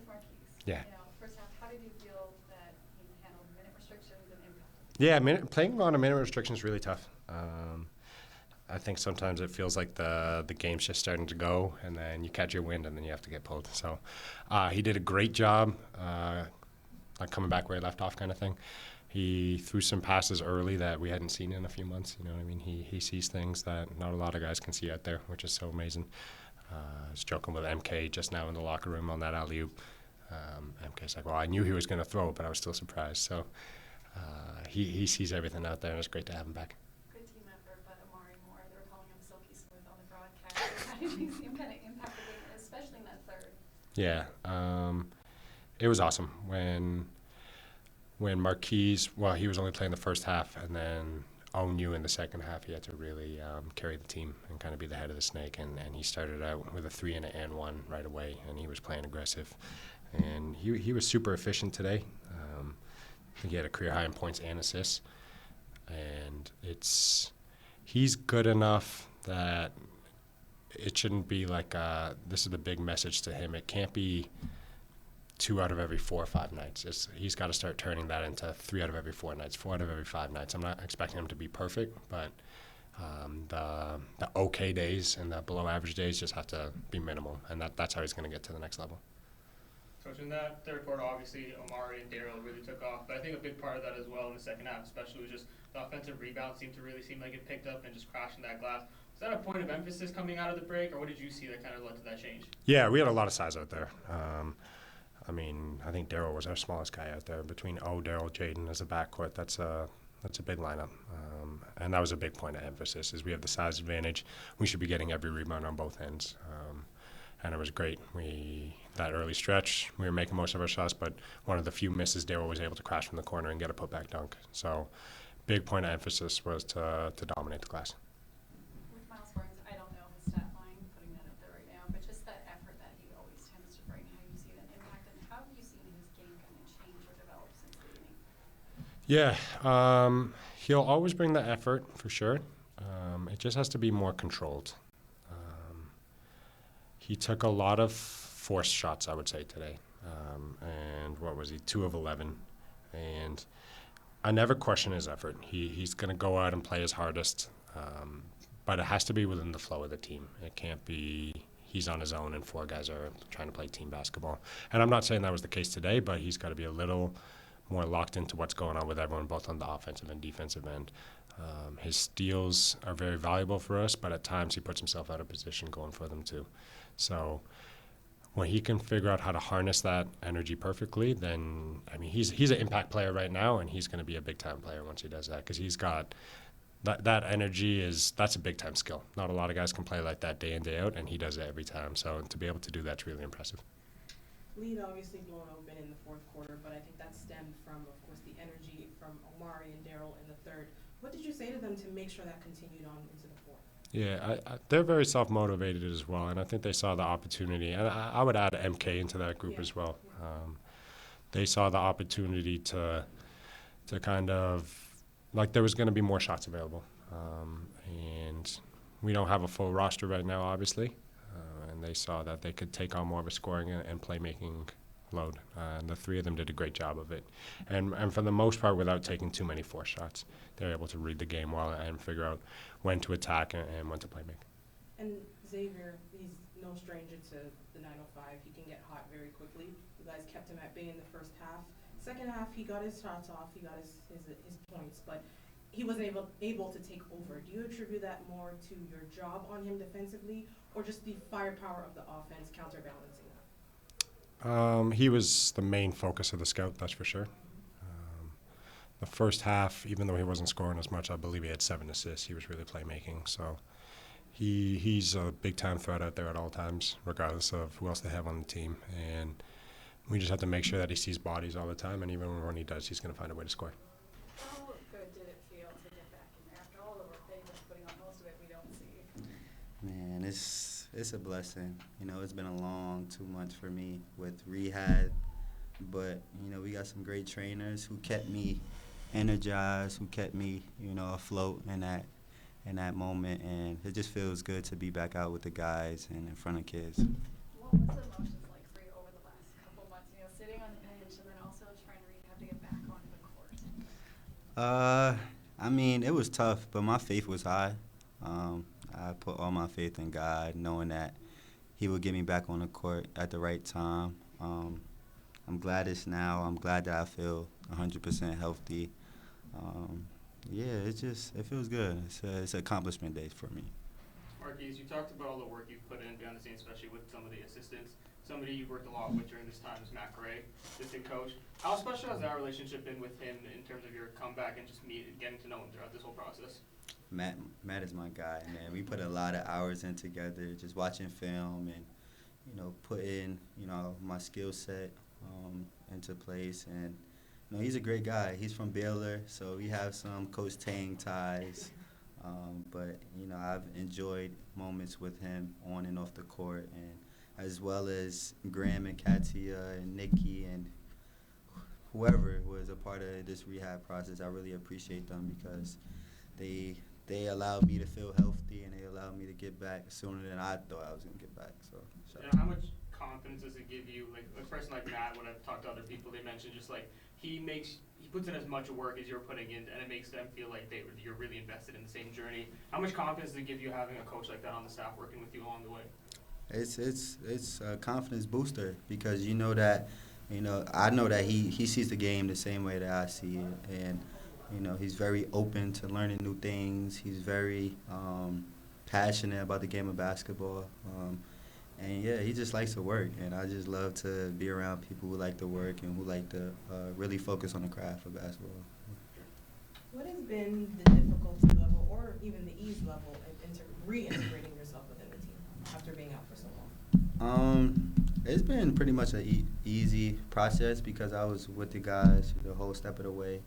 Markquis. Yeah. First half, how did you feel that he handled minute restrictions and impact? Yeah, playing on a minute restriction is really tough. I think sometimes it feels like the game's just starting to go, and then you catch your wind, and then you have to get pulled. So he did a great job, like coming back where he left off, kind of thing. He threw some passes early that we hadn't seen in a few months. You know what I mean? He sees things that not a lot of guys can see out there, which is so amazing. I was joking with MK just now in the locker room on that alley-oop. MK's like, well, I knew he was going to throw it, but I was still surprised. So he sees everything out there, and it's great to have him back. Good team effort, but Omari Moore, they were calling him Silky Smooth on the broadcast. How did you see him kind of impact the game, especially in that third? Yeah, it was awesome when Markquis, well, he was only playing the first half, and then knew in the second half he had to really carry the team and kind of be the head of the snake, and he started out with a 3 and 1 right away, and he was playing aggressive, and he was super efficient today. I think he had a career high in points and assists, and he's good enough that it shouldn't be like this is the big message to him. It can't be 2 out of every 4 or 5 nights. He's got to start turning that into 3 out of every 4 nights, 4 out of every 5 nights. I'm not expecting him to be perfect, but the okay days and the below average days just have to be minimal, and that's how he's going to get to the next level. Coach, in that third quarter, obviously Omari and Darryl really took off, but I think a big part of that as well in the second half, especially, was just the offensive rebound seemed like it picked up and just crashing that glass. Was that a point of emphasis coming out of the break, or what did you see that kind of led to that change? Yeah, we had a lot of size out there. I think Darryl was our smallest guy out there. Between Darryl, Jaden as a backcourt, that's a big lineup. And that was a big point of emphasis, is we have the size advantage. We should be getting every rebound on both ends. And it was great. That early stretch, we were making most of our shots, but one of the few misses, Darryl was able to crash from the corner and get a putback dunk. So big point of emphasis was to dominate the glass. With Miles Burns, I don't know his stat line, putting that up there right now, but just that effort that he always tends to bring, how you see that impact, and how have you seen his game kind of change or develop since the beginning? Yeah, he'll always bring the effort, for sure. It just has to be more controlled. He took a lot of forced shots, I would say, today. And what was he, 2 of 11. And I never question his effort. He's going to go out and play his hardest, but it has to be within the flow of the team. It can't be he's on his own and 4 guys are trying to play team basketball. And I'm not saying that was the case today, but he's got to be a little more locked into what's going on with everyone, both on the offensive and defensive end. His steals are very valuable for us, but at times he puts himself out of position going for them too. So when he can figure out how to harness that energy perfectly, then, he's an impact player right now, and he's going to be a big-time player once he does that, because he's got that energy. That's a big-time skill. Not a lot of guys can play like that day in, day out, and he does it every time. So to be able to do that's really impressive. Lead obviously blown open in the fourth quarter, but I think that stemmed from, of course, the energy from Omari and Darryl in the third. What did you say to them to make sure that continued on into the fourth? Yeah, they're very self-motivated as well, and I think they saw the opportunity. And I would add MK into that group as well. They saw the opportunity to kind of, like, there was going to be more shots available. And we don't have a full roster right now, obviously. And they saw that they could take on more of a scoring and playmaking load. And the 3 of them did a great job of it. And for the most part, without taking too many forced shots, they're able to read the game well and figure out when to attack and when to play make. And Xavier, he's no stranger to the 905. He can get hot very quickly. You guys kept him at bay in the first half. Second half, he got his shots off. He got his points, but he wasn't able to take over. Do you attribute that more to your job on him defensively, or just the firepower of the offense counterbalancing that? He was the main focus of the scout, that's for sure. The first half, even though he wasn't scoring as much, I believe he had 7 assists. He was really playmaking. So he's a big-time threat out there at all times, regardless of who else they have on the team. And we just have to make sure that he sees bodies all the time, and even when he does, he's going to find a way to score. How good did it feel to get back in there after all the work that he was putting on? Most of it we don't see. Man, it's a blessing. It's been a long 2 months for me with rehab, but we got some great trainers who kept me energized, who kept me afloat in that moment, and it just feels good to be back out with the guys and in front of kids. What was the emotions like for you over the last couple months I mean, it was tough, but my faith was high. I put all my faith in God, knowing that He would get me back on the court at the right time. I'm glad it's now. I'm glad that I feel 100% healthy. Yeah, it feels good. It's an accomplishment day for me. Markquis, you talked about all the work you've put in behind the scenes, especially with some of the assistants. Somebody you've worked a lot with during this time is Khoury, assistant coach. How special has that relationship been with him in terms of your comeback and just getting to know him throughout this whole process? Matt is my guy, man. We put a lot of hours in together, just watching film and, putting, my skill set into place. And, he's a great guy. He's from Baylor, so we have some Coach Tang ties. But, I've enjoyed moments with him on and off the court, and as well as Graham and Katia and Nikki and whoever was a part of this rehab process. I really appreciate them because they allowed me to feel healthy and they allowed me to get back sooner than I thought I was going to get back. So how much confidence does it give you? Like a person like Matt, when I've talked to other people, they mentioned just like he puts in as much work as you're putting in, and it makes them feel like you're really invested in the same journey. How much confidence does it give you having a coach like that on the staff working with you along the way? It's a confidence booster because I know that he sees the game the same way that I see it, and he's very open to learning new things. He's very passionate about the game of basketball, and yeah, he just likes to work, and I just love to be around people who like to work and who like to really focus on the craft of basketball. What has been the difficulty level or even the ease level in reintegrating yourself within the team after being out for so long? It's been pretty much an easy process because I was with the guys the whole step of the way.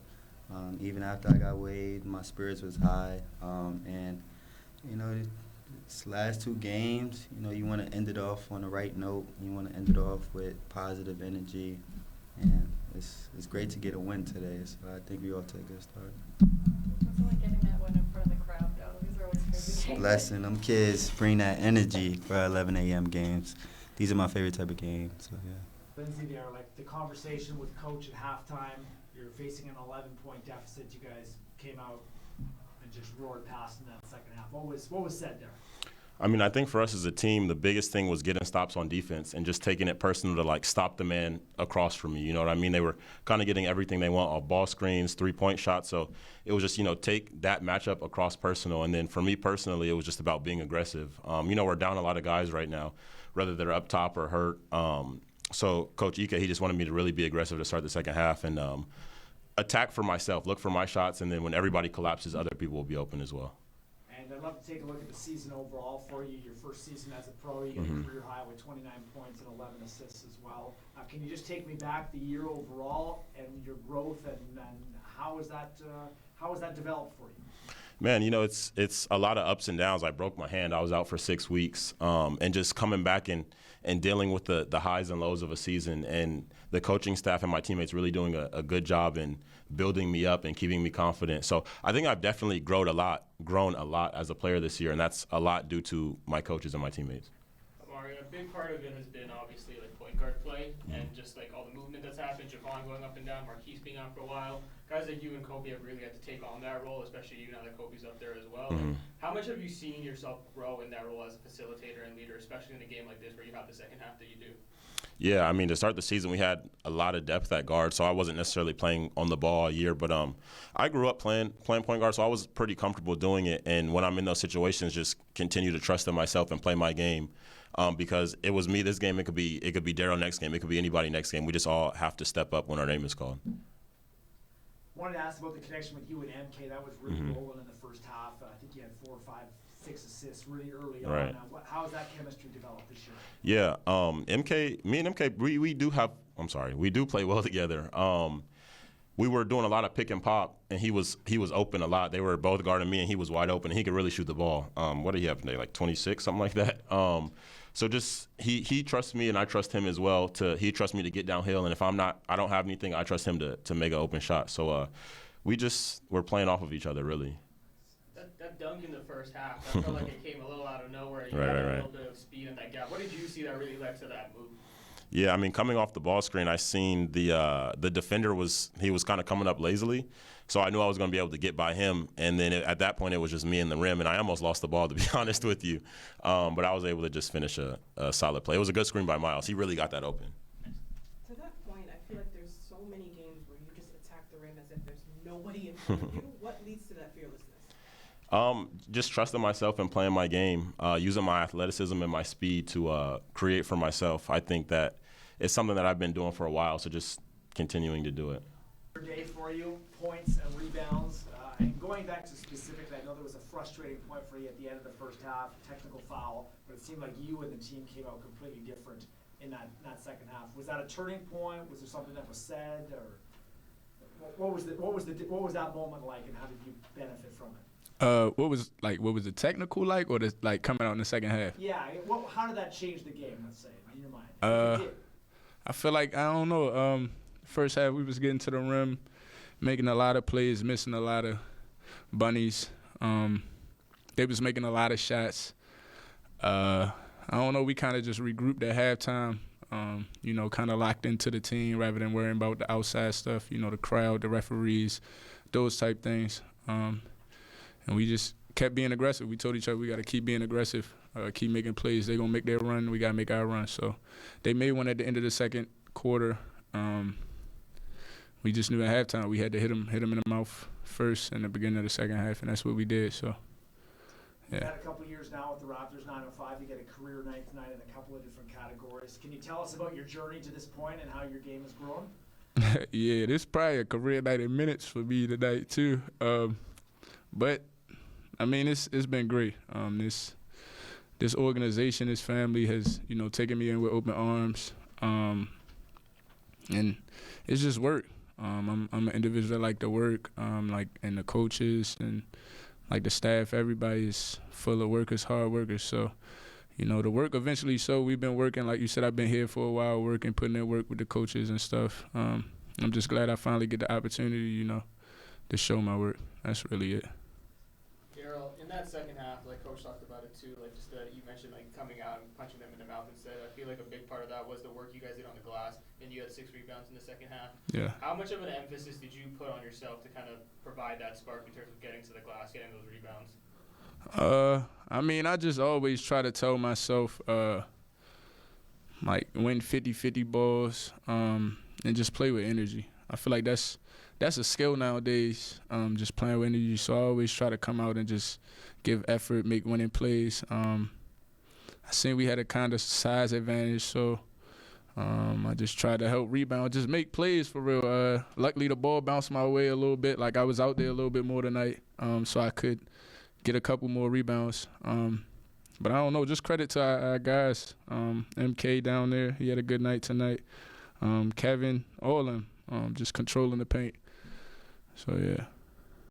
Even after I got weighed, my spirits was high. And, these last two games, you want to end it off on the right note. You want to end it off with positive energy. And it's great to get a win today, so I think we all take a good start. What's it like getting that one in front of the crowd, though? These are always crazy. Blessing. Them kids bring that energy for 11 a.m. games. These are my favorite type of games, so yeah. Lindsay, there, like the conversation with coach at halftime, you're facing an 11-point deficit. You guys came out and just roared past in that second half. What was said there? I mean, I think for us as a team, the biggest thing was getting stops on defense and just taking it personal to, stop the man across from me. You know what I mean? They were kind of getting everything they want off ball screens, three-point shots. So it was just, take that matchup across personal. And then for me personally, it was just about being aggressive. We're down a lot of guys right now, whether they're up top or hurt. So Coach Ike, he just wanted me to really be aggressive to start the second half and attack for myself, look for my shots, and then when everybody collapses, other people will be open as well. And I'd love to take a look at the season overall for you. Your first season as a pro, you get a career high with 29 points and 11 assists as well. Can you just take me back the year overall and your growth and how was that developed for you? Man, it's a lot of ups and downs. I broke my hand. I was out for 6 weeks, and just coming back and dealing with the highs and lows of a season, and the coaching staff and my teammates really doing a good job in building me up and keeping me confident. So I think I've definitely grown a lot as a player this year, and that's a lot due to my coaches and my teammates. Omari, a big part of it has been obviously point guard play and just all the movement that's happened. Javon going up and down, Markquis being out for a while. Guys like you and Kobe have really had to take on that role, especially you now that Kobe's up there as well. How much have you seen yourself grow in that role as a facilitator and leader, especially in a game like this where you have the second half that you do? Yeah, I mean, to start the season, we had a lot of depth at guard, so I wasn't necessarily playing on the ball a year. But I grew up playing point guard, so I was pretty comfortable doing it. And when I'm in those situations, just continue to trust in myself and play my game. Because it was me this game, it could be Darryl next game, it could be anybody next game. We just all have to step up when our name is called. Wanted to ask about the connection with you and MK. That was really rolling in the first half. I think you had 4 or 5, 6 assists really early on. Right. How has that chemistry developed this year? Yeah, me and MK, we do play well together. We were doing a lot of pick and pop, and he was open a lot. They were both guarding me, and he was wide open, and he could really shoot the ball. What did he have today, 26, something like that? So just he trusts me, and I trust him as well. He trusts me to get downhill, and if I don't have anything, I trust him to make an open shot. So we're playing off of each other, really. That dunk in the first half, I felt like it came a little out of nowhere. You had a little bit of speed in that gap. What did you see that really led to that move? Yeah, I mean, coming off the ball screen, I seen the defender was kind of coming up lazily, so I knew I was going to be able to get by him. And then at that point, it was just me and the rim, and I almost lost the ball, to be honest with you. But I was able to just finish a solid play. It was a good screen by Miles. He really got that open. To that point, I feel like there's so many games where you just attack the rim as if there's nobody in front of you. What leads to that fearlessness? Just trusting myself and playing my game, using my athleticism and my speed to create for myself. I think that it's something that I've been doing for a while, so just continuing to do it. Day for you, points and rebounds. And going back to specifically, I know there was a frustrating point for you at the end of the first half, technical foul, but it seemed like you and the team came out completely different in that second half. Was that a turning point? Was there something that was said, or what was that moment like, and how did you benefit from it? What was the technical like, or the like coming out in the second half? Yeah, how did that change the game? Let's say in your mind. I feel like, I don't know. First half we was getting to the rim, making a lot of plays, missing a lot of bunnies. They was making a lot of shots. I don't know. We kind of just regrouped at halftime. Kind of locked into the team rather than worrying about the outside stuff. The crowd, the referees, those type things. And we just kept being aggressive. We told each other we got to keep being aggressive, keep making plays. They're going to make their run. We got to make our run. So they made one at the end of the second quarter. We just knew at halftime we had to hit them in the mouth first in the beginning of the second half, and that's what we did. So, yeah. You've had a couple years now with the Raptors 905. You get a career night tonight in a couple of different categories. Can you tell us about your journey to this point and how your game has grown? Yeah, this is probably a career night in minutes for me tonight too. But I mean, it's been great. This organization, this family has taken me in with open arms, and it's just work. I'm an individual that like to work, and the coaches and like the staff, everybody is full of workers, hard workers. So, the work eventually. So we've been working, like you said. I've been here for a while, working, putting in work with the coaches and stuff. I'm just glad I finally get the opportunity, to show my work. That's really it. Darryl, in that second half, like Coach talked about it too, like just you mentioned like coming out and punching them in the mouth instead. I feel like a big part of that was the work you guys did on the glass, and you had 6 rebounds in the second half. Yeah. How much of an emphasis did you put on yourself to kind of provide that spark in terms of getting to the glass, getting those rebounds? I mean, I just always try to tell myself, win 50-50 balls, and just play with energy. I feel like that's a skill nowadays, just playing with energy. So I always try to come out and just give effort, make winning plays. I seen we had a kind of size advantage, so I just tried to help rebound, just make plays for real. Luckily, the ball bounced my way a little bit. Like I was out there a little bit more tonight, so I could get a couple more rebounds. But I don't know, just credit to our guys. MK down there, he had a good night tonight. Kevin, all of them, just controlling the paint. So, yeah.